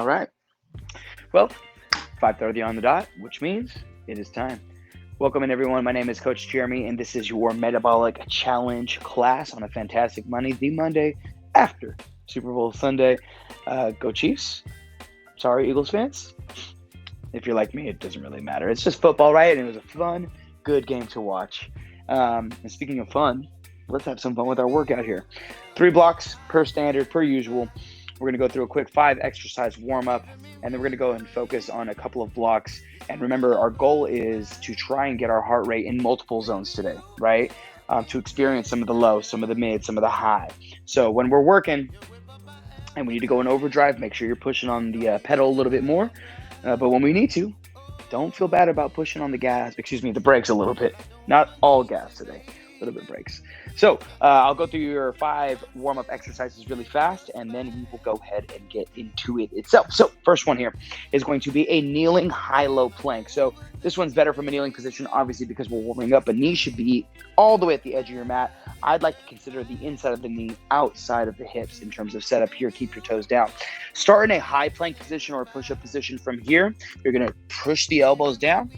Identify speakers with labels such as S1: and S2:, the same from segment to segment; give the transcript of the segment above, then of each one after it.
S1: All right. Well, 5:30 on the dot, which means it is time. Welcome in, everyone. My name is Coach Jeremy, and this is your Metabolic Challenge class on a fantastic Monday, the Monday after Super Bowl Sunday. Go Chiefs. Sorry, Eagles fans. If you're like me, it doesn't really matter. It's just football, right? And it was a fun, good game to watch. And speaking of fun, let's have some fun with our workout here. 3 blocks per standard, per usual. We're going to go through a quick 5 exercise warm-up, and then we're going to go and focus on a couple of blocks. And remember, our goal is to try and get our heart rate in multiple zones today, right? To experience some of the low, some of the mid, some of the high. So when we're working and we need to go in overdrive, make sure you're pushing on the pedal a little bit more. But when we need to, don't feel bad about pushing on the brakes a little bit. Not all gas today, a little bit brakes. So I'll go through your 5 warm-up exercises really fast, and then we will go ahead and get into it itself. So first one here is going to be a kneeling high-low plank. So this one's better from a kneeling position, obviously, because we're warming up. A knee should be all the way at the edge of your mat. I'd like to consider the inside of the knee outside of the hips in terms of setup here. Keep your toes down. Start in a high plank position or a push-up position from here. You're going to push the elbows down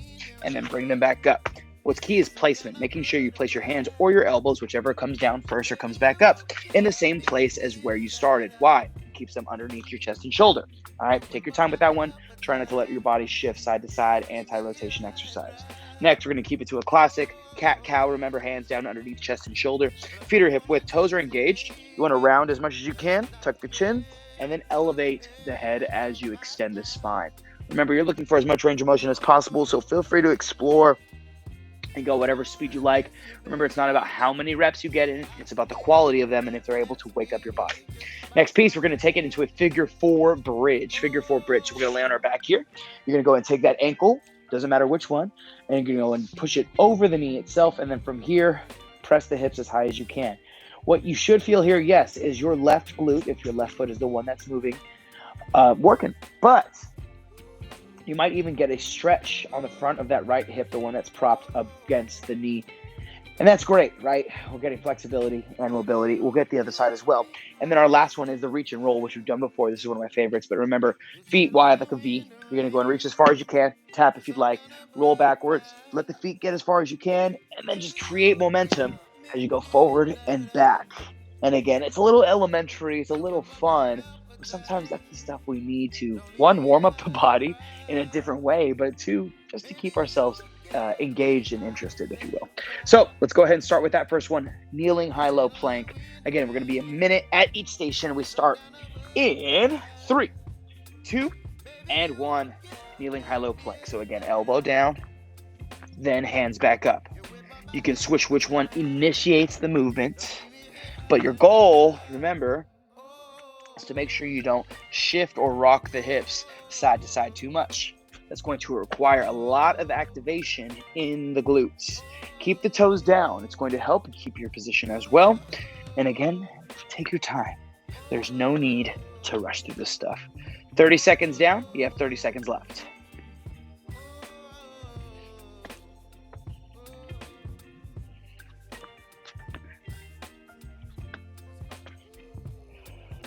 S1: and then bring them back up. What's key is placement, making sure you place your hands or your elbows, whichever comes down first or comes back up, in the same place as where you started. Why? It keeps them underneath your chest and shoulder. All right, take your time with that one. Try not to let your body shift side to side, anti-rotation exercise. Next, we're going to keep it to a classic cat-cow. Remember, hands down underneath chest and shoulder. Feet are hip width, toes are engaged. You want to round as much as you can, tuck the chin, and then elevate the head as you extend the spine. Remember, you're looking for as much range of motion as possible, so feel free to explore and go whatever speed you like. Remember, it's not about how many reps you get in, it's about the quality of them and if they're able to wake up your body. Next piece, we're going to take it into a figure 4 bridge. So we're going to lay on our back here. You're going to go and take that ankle, doesn't matter which one, and you're going to go and push it over the knee itself, and then from here, press the hips as high as you can. What you should feel here, yes, is your left glute, if your left foot is the one that's moving, working. But you might even get a stretch on the front of that right hip, the one that's propped against the knee. And that's great, right? We're getting flexibility and mobility. We'll get the other side as well. And then our last one is the reach and roll, which we've done before. This is one of my favorites. But remember, feet wide like a V. You're going to go and reach as far as you can. Tap if you'd like. Roll backwards. Let the feet get as far as you can. And then just create momentum as you go forward and back. And again, it's a little elementary. It's a little fun. Sometimes that's the stuff we need to, 1, warm up the body in a different way, but 2, just to keep ourselves engaged and interested, if you will. So let's go ahead and start with that first one, kneeling high-low plank. Again, we're going to be a minute at each station. We start in 3, 2, and 1, kneeling high-low plank. So again, elbow down, then hands back up. You can switch which one initiates the movement, but your goal, remember, is to make sure you don't shift or rock the hips side to side too much. That's going to require a lot of activation in the glutes. Keep the toes down. It's going to help you keep your position as well. And again, take your time. There's no need to rush through this stuff. 30 seconds down, you have 30 seconds left.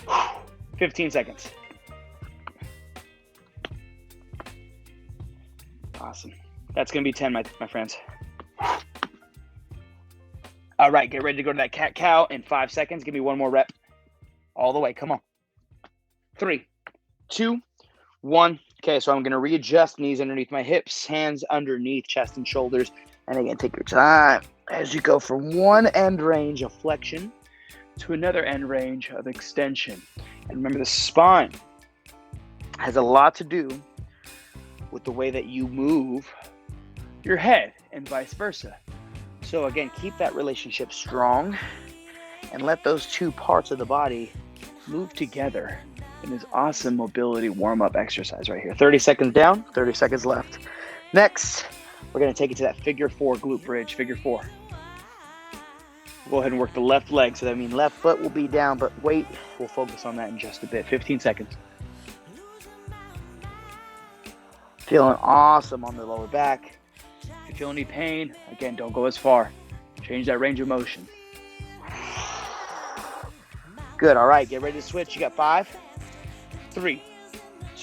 S1: Whew. 15 seconds. Awesome. That's going to be 10, my friends. All right, get ready to go to that cat-cow in 5 seconds. Give me one more rep. All the way. Come on. 3, 2, 1. Okay, so I'm going to readjust knees underneath my hips, hands underneath chest and shoulders. And again, take your time as you go from one end range of flexion to another end range of extension. And remember, the spine has a lot to do with the way that you move your head and vice versa. So again, keep that relationship strong and let those two parts of the body move together in this awesome mobility warm-up exercise right here. 30 seconds down, 30 seconds left. Next, we're going to take it to that figure 4 glute bridge, figure 4. We'll go ahead and work the left leg. So that means left foot will be down, but weight, we'll focus on that in just a bit. 15 seconds. Feeling awesome on the lower back. If you feel any pain, again, don't go as far. Change that range of motion. Good. All right. Get ready to switch. You got 5, 3,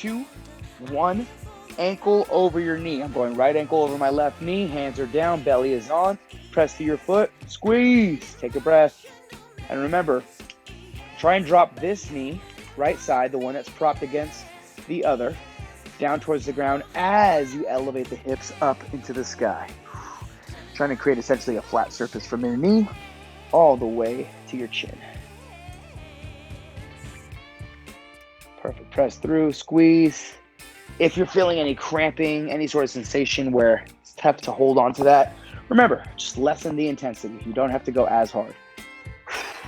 S1: 2, 1. Ankle over your knee. I'm going right ankle over my left knee. Hands are down, belly is on. Press to your foot, squeeze. Take a breath. And remember, try and drop this knee, right side, the one that's propped against the other, down towards the ground as you elevate the hips up into the sky. Trying to create essentially a flat surface from your knee all the way to your chin. Perfect. Press through, squeeze. If you're feeling any cramping, any sort of sensation where it's tough to hold on to that, remember, just lessen the intensity. You don't have to go as hard.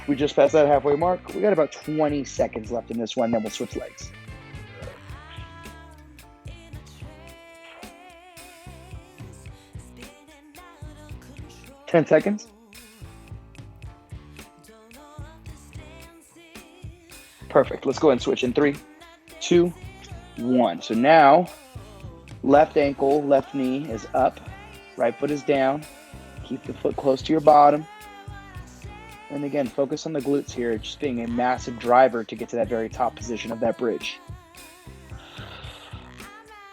S1: We just passed that halfway mark. We got about 20 seconds left in this one, then we'll switch legs. Ten seconds. Perfect. Let's go ahead and switch in 3, 2, 1. So now, left ankle, left knee is up. Right foot is down. Keep the foot close to your bottom. And again, focus on the glutes here, just being a massive driver to get to that very top position of that bridge.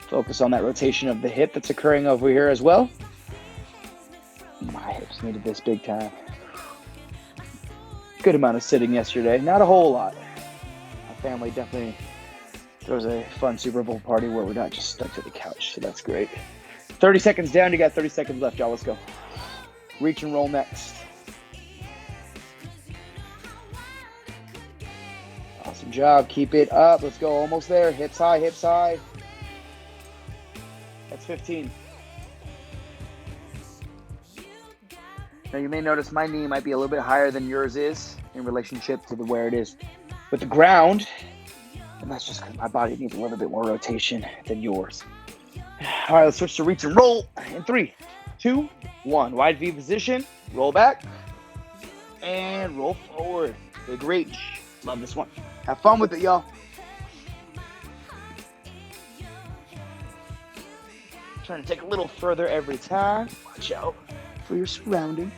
S1: Focus on that rotation of the hip that's occurring over here as well. My hips needed this big time. Good amount of sitting yesterday, not a whole lot. My family definitely throws a fun Super Bowl party where we're not just stuck to the couch, so that's great. 30 seconds down, you got 30 seconds left, y'all. Let's go. Reach and roll next. Awesome job. Keep it up. Let's go. Almost there. Hips high, hips high. That's 15. Now you may notice my knee might be a little bit higher than yours is in relationship to where it is with the ground. And that's just because my body needs a little bit more rotation than yours. All right, let's switch to reach and roll in 3, 2, 1. Wide V position. Roll back. And roll forward. Big reach. Love this one. Have fun with it, y'all. Trying to take a little further every time. Watch out for your surroundings.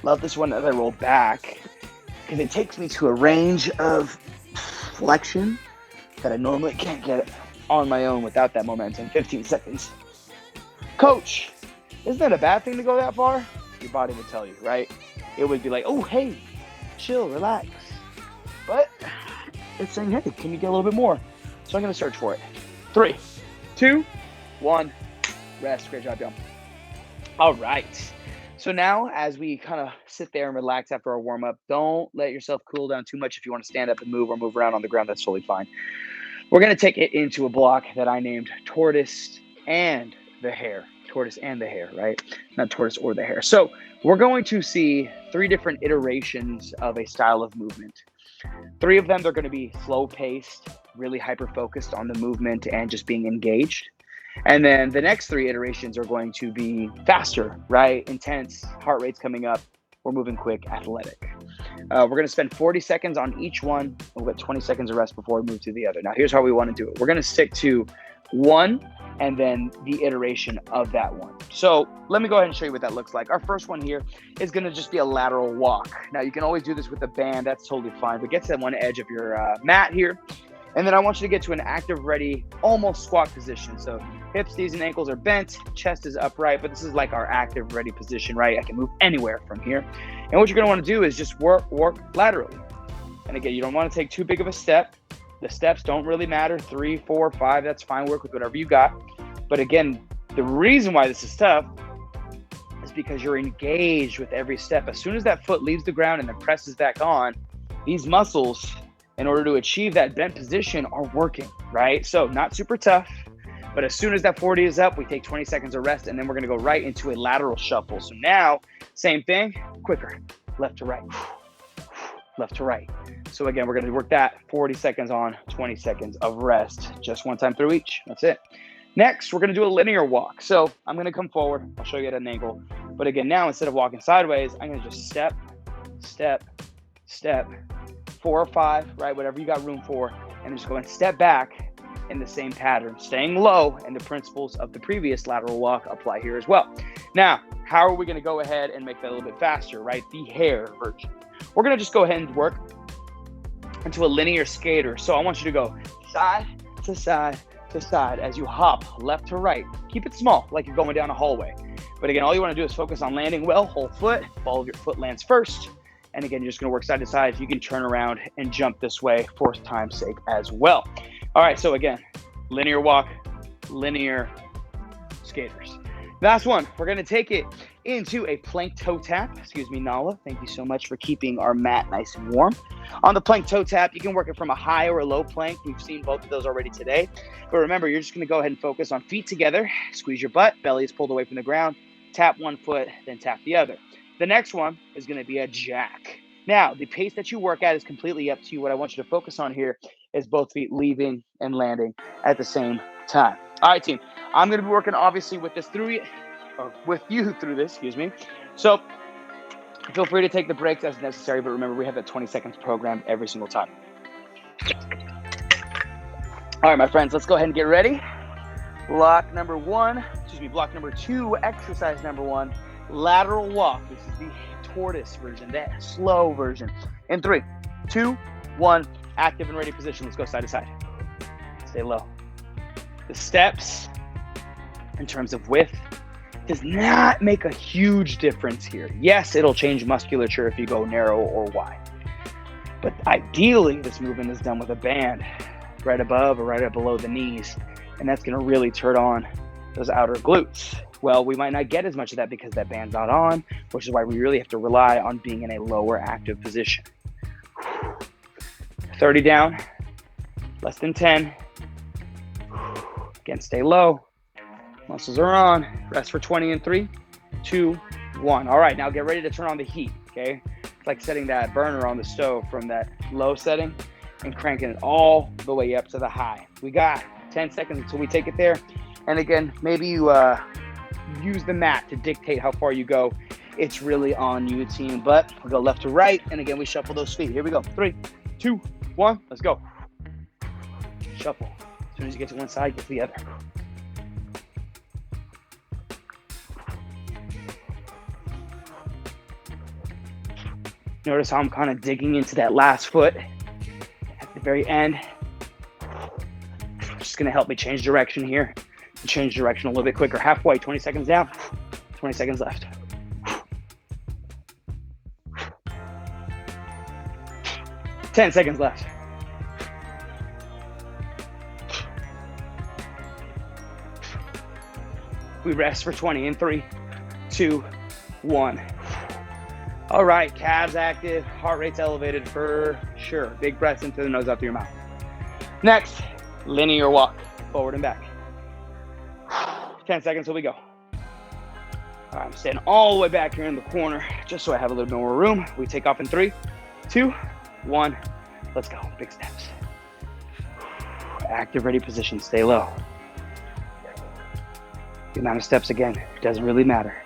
S1: Love this one as I roll back because it takes me to a range of flexion that I normally can't get on my own without that momentum. 15 seconds. Coach, isn't that a bad thing to go that far? Your body would tell you, right? It would be like, oh, hey, chill, relax. But it's saying, hey, can you get a little bit more? So I'm going to search for it. 3, 2, 1. Rest. Great job, y'all. All right. So now as we kind of sit there and relax after our warm-up, don't let yourself cool down too much. If you want to stand up and move or move around on the ground, that's totally fine. We're going to take it into a block that I named Tortoise and the Hare. Tortoise and the Hare, right? Not tortoise or the hare. So we're going to see 3 different iterations of a style of movement. 3 of them, they're going to be slow-paced, really hyper-focused on the movement and just being engaged. And then the next 3 iterations are going to be faster, right? Intense, heart rate's coming up. We're moving quick, athletic. We're going to spend 40 seconds on each one. We'll get 20 seconds of rest before we move to the other. Now, here's how we want to do it. We're going to stick to one and then the iteration of that one. So let me go ahead and show you what that looks like. Our first one here is going to just be a lateral walk. Now, you can always do this with a band. That's totally fine. But get to that one edge of your mat here. And then I want you to get to an active, ready, almost squat position. So hips, knees, and ankles are bent, chest is upright, but this is like our active, ready position, right? I can move anywhere from here. And what you're gonna wanna do is just work laterally. And again, you don't wanna take too big of a step. The steps don't really matter, 3, 4, 5, that's fine, work with whatever you got. But again, the reason why this is tough is because you're engaged with every step. As soon as that foot leaves the ground and then presses back on, these muscles, in order to achieve that bent position, are working, right? So not super tough, but as soon as that 40 is up, we take 20 seconds of rest, and then we're gonna go right into a lateral shuffle. So now, same thing, quicker, left to right, left to right. So again, we're gonna work that 40 seconds on, 20 seconds of rest, just one time through each, that's it. Next, we're gonna do a linear walk. So I'm gonna come forward, I'll show you at an angle. But again, now instead of walking sideways, I'm gonna just step, step, step, 4 or 5, right? Whatever you got room for, and just go and step back in the same pattern, staying low, and the principles of the previous lateral walk apply here as well. Now, how are we going to go ahead and make that a little bit faster, right? The hare version. We're going to just go ahead and work into a linear skater. So I want you to go side to side to side as you hop left to right. Keep it small, like you're going down a hallway. But again, all you want to do is focus on landing well, whole foot, ball of your foot lands first. And again, you're just going to work side to side. You can turn around and jump this way for time's sake as well. All right, so again, linear walk, linear skaters. Last one, we're going to take it into a plank toe tap. Excuse me, Nala. Thank you so much for keeping our mat nice and warm. On the plank toe tap, you can work it from a high or a low plank. We've seen both of those already today. But remember, you're just going to go ahead and focus on feet together. Squeeze your butt, belly is pulled away from the ground. Tap one foot, then tap the other. The next one is going to be a jack. Now, the pace that you work at is completely up to you. What I want you to focus on here is both feet leaving and landing at the same time. All right, team. I'm going to be working obviously with you through this, excuse me. So feel free to take the breaks as necessary, but remember, we have that 20 seconds program every single time. All right, my friends, let's go ahead and get ready. Block number two, exercise number one, lateral walk. This is the tortoise version, that slow version. In 3, 2, 1, active and ready position. Let's go side to side. Stay low. The steps, in terms of width, does not make a huge difference here. Yes, it'll change musculature if you go narrow or wide. But ideally, this movement is done with a band right above or right up below the knees. And that's going to really turn on those outer glutes. Well, we might not get as much of that because that band's not on, which is why we really have to rely on being in a lower active position. 30 down, less than 10. Again, stay low. Muscles are on. Rest for 20 in 3, 2, 1. All right, now get ready to turn on the heat, okay? It's like setting that burner on the stove from that low setting and cranking it all the way up to the high. We got 10 seconds until we take it there. And again, maybe you use the mat to dictate how far you go. It's really on you, team. But we'll go left to right. And again, we shuffle those feet. Here we go. 3, 2, 1. Let's go. Shuffle. As soon as you get to one side, get to the other. Notice how I'm kind of digging into that last foot at the very end. Just going to help me change direction here. Change direction a little bit quicker. Halfway, 20 seconds down, 20 seconds left. Ten seconds left. We rest for 20 in 3, 2, 1. All right, calves active, heart rate's elevated for sure. Big breaths into the nose, out through your mouth. Next, linear walk, forward and back. 10 seconds till we go. All right, I'm standing all the way back here in the corner, just so I have a little bit more room. We take off in 3, 2, 1. Let's go, big steps. Active, ready position, stay low. The amount of steps, again, doesn't really matter.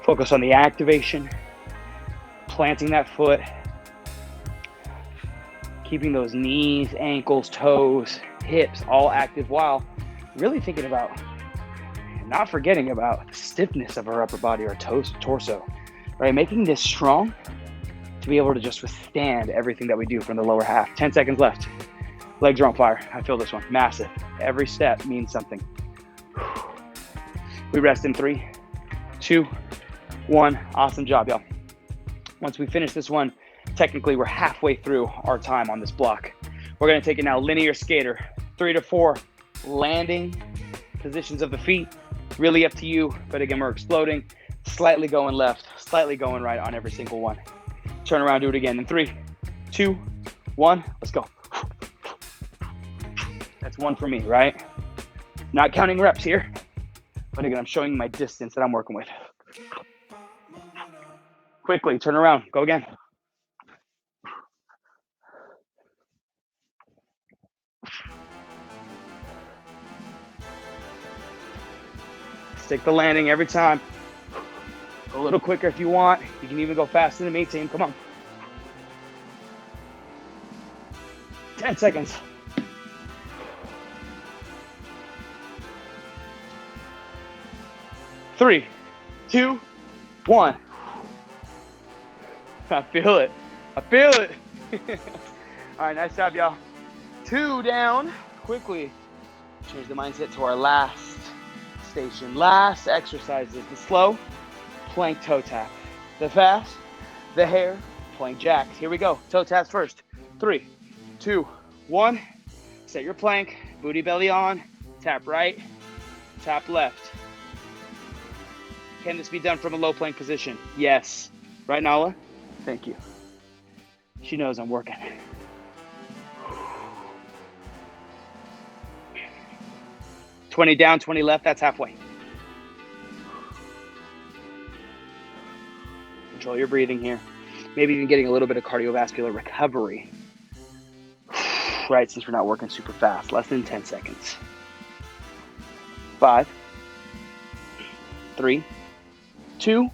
S1: Focus on the activation, planting that foot, keeping those knees, ankles, toes, hips all active while really thinking about, not forgetting about the stiffness of our upper body, our torso, right? Making this strong to be able to just withstand everything that we do from the lower half. 10 seconds left. Legs are on fire. I feel this one, massive. Every step means something. We rest in 3, 2, 1. Awesome job, y'all. Once we finish this one, technically we're halfway through our time on this block. We're gonna take it now, linear skater, 3 to 4, landing positions of the feet, really up to you, but again, we're exploding, slightly going left, slightly going right on every single one. Turn around, do it again in 3, 2, 1, let's go. That's 1 for me, right? Not counting reps here, but again, I'm showing you my distance that I'm working with. Quickly, turn around, go again. Stick the landing every time. Go a little quicker if you want. You can even go faster than me, team. Come on. 10 seconds. 3, 2, 1. I feel it. I feel it. All right, nice job, y'all. 2 down. Quickly change the mindset to our last station. Last exercise is the slow plank toe tap. The fast, the hair, plank jacks. Here we go. Toe taps first. 3, 2, 1. Set your plank. Booty belly on. Tap right. Tap left. Can this be done from a low plank position? Yes. Right, Nala? Thank you. She knows I'm working. $20 down, 20 left. That's halfway. Control your breathing here. Maybe even getting a little bit of cardiovascular recovery. Right, since we're not working super fast. Less than 10 seconds. 5, 3, 2,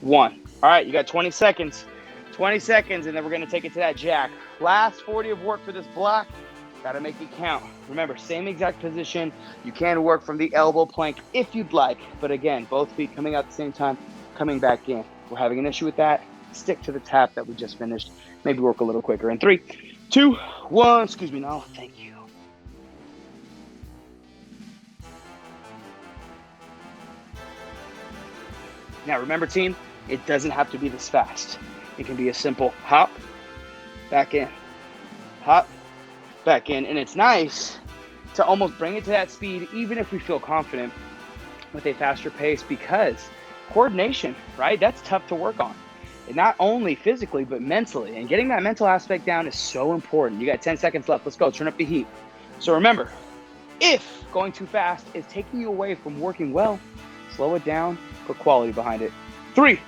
S1: 1. All right, you got 20 seconds. 20 seconds, and then we're going to take it to that jack. Last 40 of work for this block. Got to make it count. Remember, same exact position. You can work from the elbow plank if you'd like. But again, both feet coming out at the same time, coming back in. We're having an issue with that. Stick to the tap that we just finished. Maybe work a little quicker. In 3, 2, 1. Excuse me, no, thank you. Now, remember, team, it doesn't have to be this fast. It can be a simple hop, back in, hop, back in. And it's nice to almost bring it to that speed, even if we feel confident with a faster pace, because coordination, right? That's tough to work on. And not only physically, but mentally. And getting that mental aspect down is so important. You got 10 seconds left. Let's go. Turn up the heat. So remember, if going too fast is taking you away from working well, slow it down, put quality behind it. 3,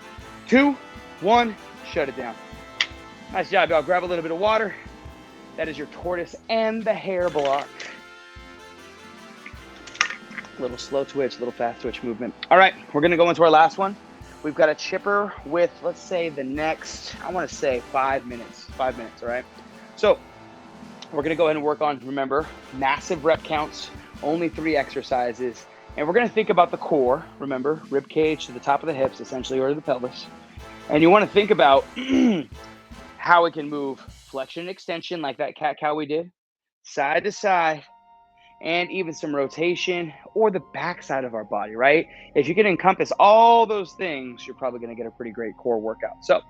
S1: 2, 1, shut it down. Nice job, y'all. Grab a little bit of water. That is your tortoise and the hair block. Little slow twitch, little fast twitch movement. All right, we're gonna go into our last one. We've got a chipper with, let's say, the next, I wanna say 5 minutes. 5 minutes, all right? So we're gonna go ahead and work on, remember, massive rep counts, only 3 exercises. And we're gonna think about the core, remember, rib cage to the top of the hips, essentially, or to the pelvis. And you wanna think about how it can move flexion and extension, like that cat-cow we did, side to side, and even some rotation or the backside of our body, right? If you can encompass all those things, you're probably gonna get a pretty great core workout. So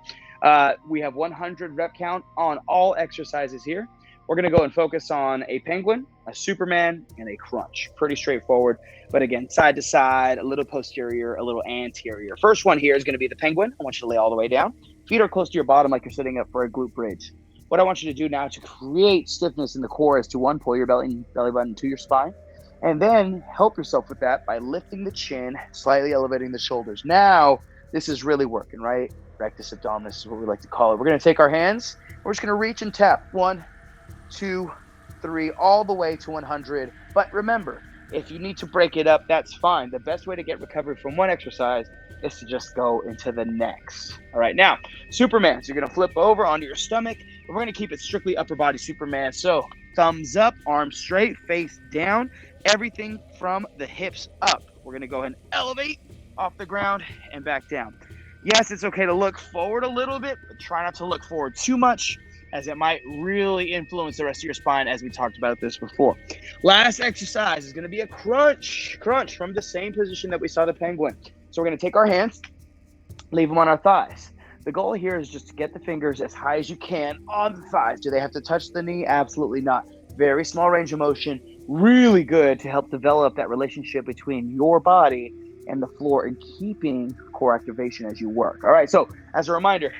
S1: we have 100 rep count on all exercises here. We're gonna go and focus on a penguin, a Superman, and a crunch. Pretty straightforward, but again, side to side, a little posterior, a little anterior. First one here is gonna be the penguin. I want you to lay all the way down. Feet are close to your bottom like you're sitting up for a glute bridge. What I want you to do now to create stiffness in the core is to, one, pull your belly button to your spine, and then help yourself with that by lifting the chin, slightly elevating the shoulders. Now, this is really working, right? Rectus abdominis is what we like to call it. We're gonna take our hands, we're just gonna reach and tap. 1, 2, 3, all the way to 100. But remember, if you need to break it up, that's fine. The best way to get recovery from one exercise is to just go into the next. All right, now, Superman. So you're gonna flip over onto your stomach. We're gonna keep it strictly upper body Superman. So thumbs up, arms straight, face down, everything from the hips up. We're gonna go ahead and elevate off the ground and back down. Yes, it's okay to look forward a little bit, but try not to look forward too much, as it might really influence the rest of your spine, as we talked about this before. Last exercise is gonna be a crunch from the same position that we saw the penguin. So we're gonna take our hands, leave them on our thighs. The goal here is just to get the fingers as high as you can on the thighs. Do they have to touch the knee? Absolutely not. Very small range of motion, really good to help develop that relationship between your body and the floor and keeping core activation as you work. All right, so as a reminder,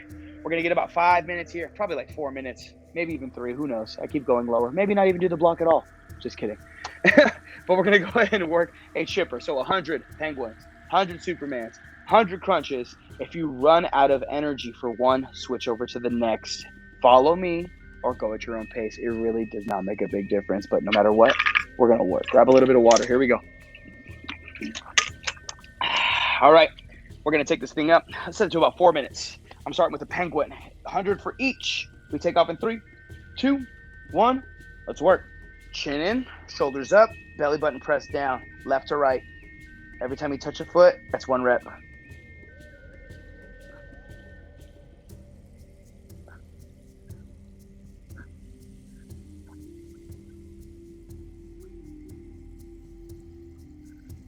S1: we're gonna get about 5 minutes here, probably like 4 minutes, maybe even 3, who knows? I keep going lower. Maybe not even do the block at all, just kidding. But we're gonna go ahead and work a chipper. So 100 penguins, 100 Supermans, 100 crunches. If you run out of energy for one, switch over to the next. Follow me or go at your own pace. It really does not make a big difference, but no matter what, we're gonna work. Grab a little bit of water, here we go. All right, we're gonna take this thing up. Let's set it to about 4 minutes. I'm starting with the penguin, 100 for each. We take off in 3, 2, 1, let's work. Chin in, shoulders up, belly button pressed down, left to right. Every time you touch a foot, that's 1 rep.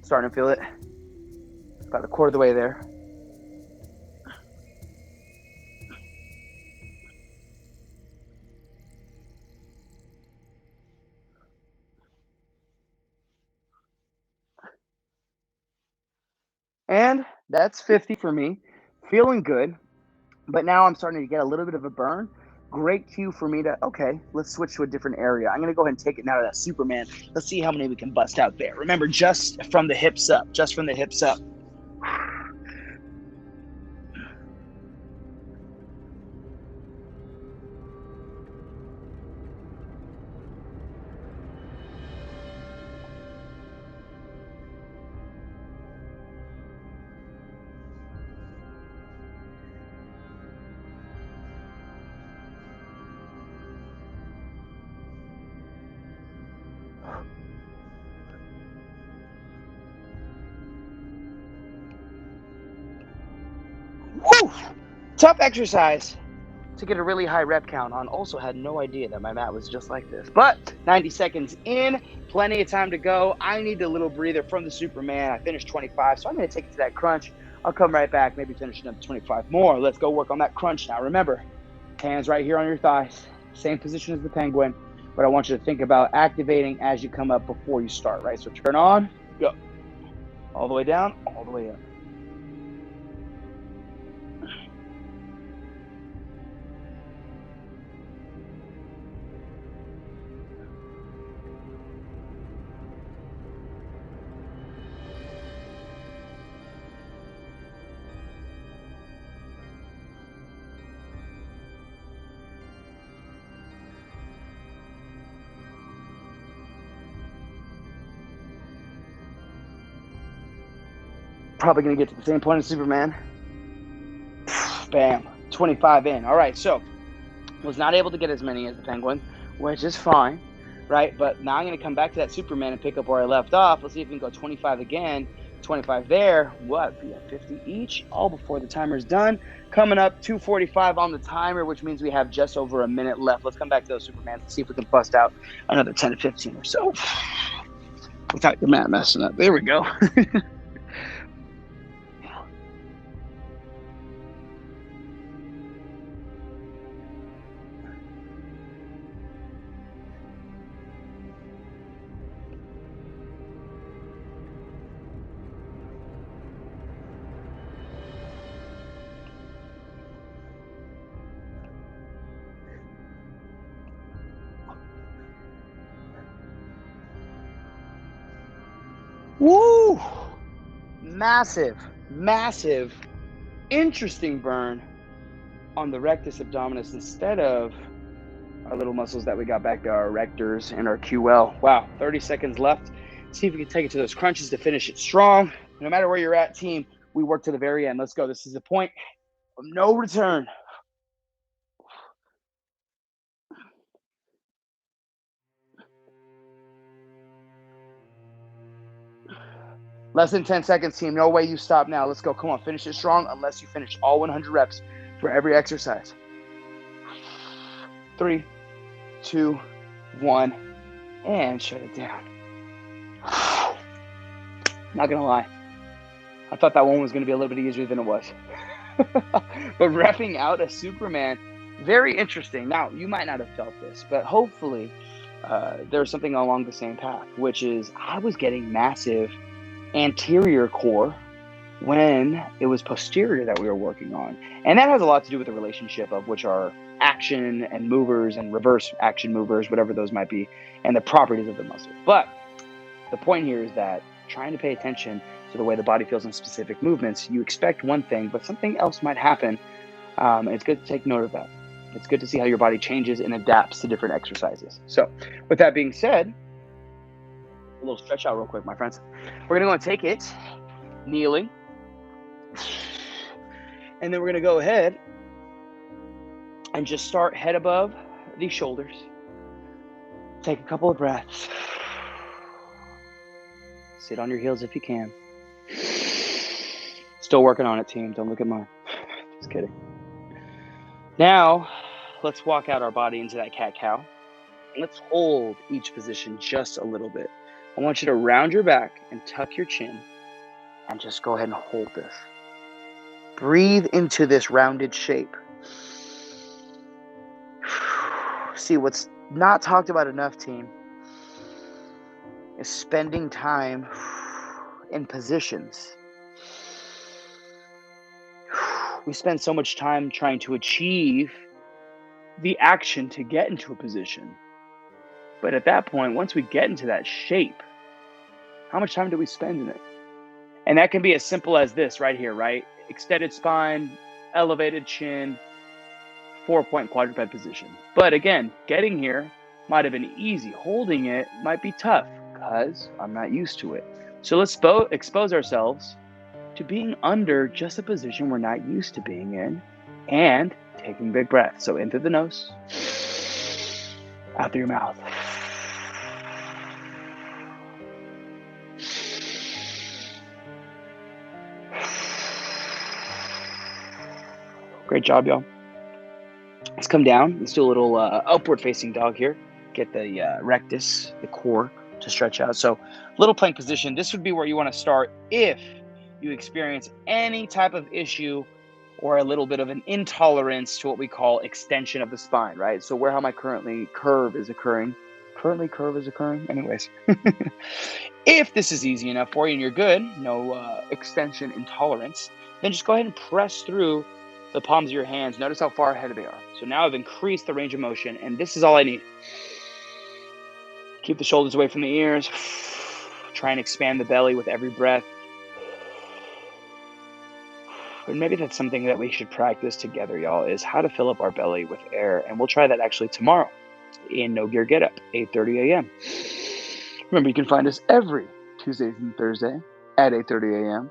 S1: Starting to feel it. About a quarter of the way there. And that's 50 for me. Feeling good. But now I'm starting to get a little bit of a burn. Great cue for me to, okay, let's switch to a different area. I'm going to go ahead and take it now to that Superman. Let's see how many we can bust out there. Remember, just from the hips up. Just from the hips up. Woo! Tough exercise to get a really high rep count on. Also had no idea that my mat was just like this. But 90 seconds in, plenty of time to go. I need a little breather from the Superman. I finished 25, so I'm going to take it to that crunch. I'll come right back, maybe finish another 25 more. Let's go work on that crunch now. Remember, hands right here on your thighs. Same position as the penguin. But I want you to think about activating as you come up before you start, right? So turn on, go. All the way down, all the way up. Probably going to get to the same point as Superman. Bam. 25 in. All right, so was not able to get as many as the penguin, which is fine, right? But now I'm going to come back to that Superman and pick up where I left off. Let's see if we can go 25 again. 25 there. What? We have 50 each, all before the timer's done. Coming up, 2:45 on the timer, which means we have just over a minute left. Let's come back to those Supermans and see if we can bust out another 10 to 15 or so without your mat messing up. There we go. Woo! Massive, massive, interesting burn on the rectus abdominis instead of our little muscles that we got back there, our erectors and our QL. Wow, 30 seconds left. See if we can take it to those crunches to finish it strong. No matter where you're at, team, we work to the very end. Let's go. This is the point of no return. Less than 10 seconds, team. No way you stop now. Let's go. Come on, finish it strong unless you finish all 100 reps for every exercise. 3, 2, 1, and shut it down. Not gonna lie, I thought that one was gonna be a little bit easier than it was. But repping out a Superman, very interesting. Now, you might not have felt this, but hopefully there's something along the same path, which is I was getting massive anterior core when it was posterior that we were working on. And that has a lot to do with the relationship of which are action and movers and reverse action movers, whatever those might be, and the properties of the muscle. But the point here is that trying to pay attention to the way the body feels in specific movements, you expect one thing, but something else might happen. And it's good to take note of that. It's good to see how your body changes and adapts to different exercises. So with that being said, a little stretch out real quick, my friends. We're going to go and take it, kneeling. And then we're going to go ahead and just start head above the shoulders. Take a couple of breaths. Sit on your heels if you can. Still working on it, team. Don't look at mine. Just kidding. Now, let's walk out our body into that cat-cow. Let's hold each position just a little bit. I want you to round your back and tuck your chin and just go ahead and hold this. Breathe into this rounded shape. See, what's not talked about enough, team, is spending time in positions. We spend so much time trying to achieve the action to get into a position. But at that point, once we get into that shape, how much time do we spend in it? And that can be as simple as this right here, right? Extended spine, elevated chin, 4-point quadruped position. But again, getting here might have been easy. Holding it might be tough because I'm not used to it. So let's expose ourselves to being under just a position we're not used to being in and taking big breaths. So in through the nose, out through your mouth. Great job, y'all. Let's come down. Let's do a little upward facing dog here. Get the rectus, the core, to stretch out. So little plank position. This would be where you want to start if you experience any type of issue or a little bit of an intolerance to what we call extension of the spine, right? So how my curve is occurring. Anyways, if this is easy enough for you and you're good, no extension intolerance, then just go ahead and press through the palms of your hands. Notice how far ahead they are. So now I've increased the range of motion, and this is all I need. Keep the shoulders away from the ears. Try and expand the belly with every breath. And maybe that's something that we should practice together, y'all, is how to fill up our belly with air. And we'll try that actually tomorrow in No Gear Get Up, 8:30 a.m. Remember, you can find us every Tuesdays and Thursday at 8:30 a.m.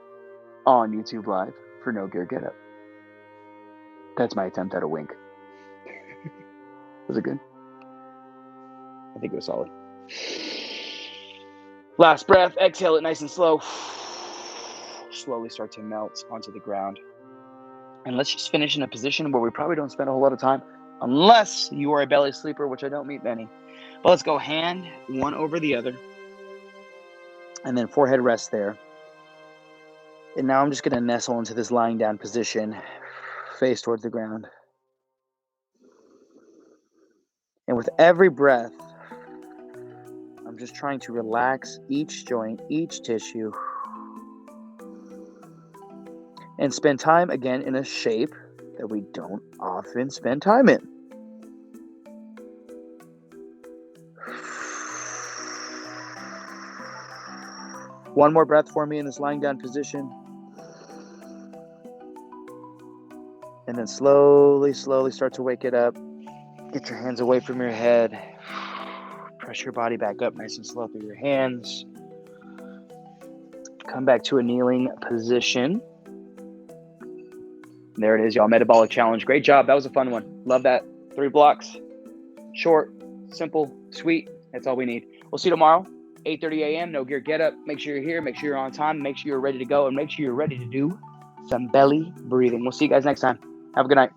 S1: on YouTube Live for No Gear Get Up. That's my attempt at a wink. Was it good? I think it was solid. Last breath. Exhale it nice and slow. Slowly start to melt onto the ground. And let's just finish in a position where we probably don't spend a whole lot of time, unless you are a belly sleeper, which I don't meet many. But let's go hand one over the other. And then forehead rests there. And now I'm just going to nestle into this lying down position, face towards the ground. And with every breath, I'm just trying to relax each joint, each tissue, and spend time again in a shape that we don't often spend time in. One more breath for me in this lying down position. And then slowly start to wake it up. Get your hands away from your head. Press your body back up nice and slow through your hands. Come back to a kneeling position. There it is, y'all. Metabolic challenge. Great job. That was a fun one. Love that. 3 blocks. Short, simple, sweet. That's all we need. We'll see you tomorrow, 8:30 a.m. No Gear Get Up. Make sure you're here. Make sure you're on time. Make sure you're ready to go. And make sure you're ready to do some belly breathing. We'll see you guys next time. Have a good night.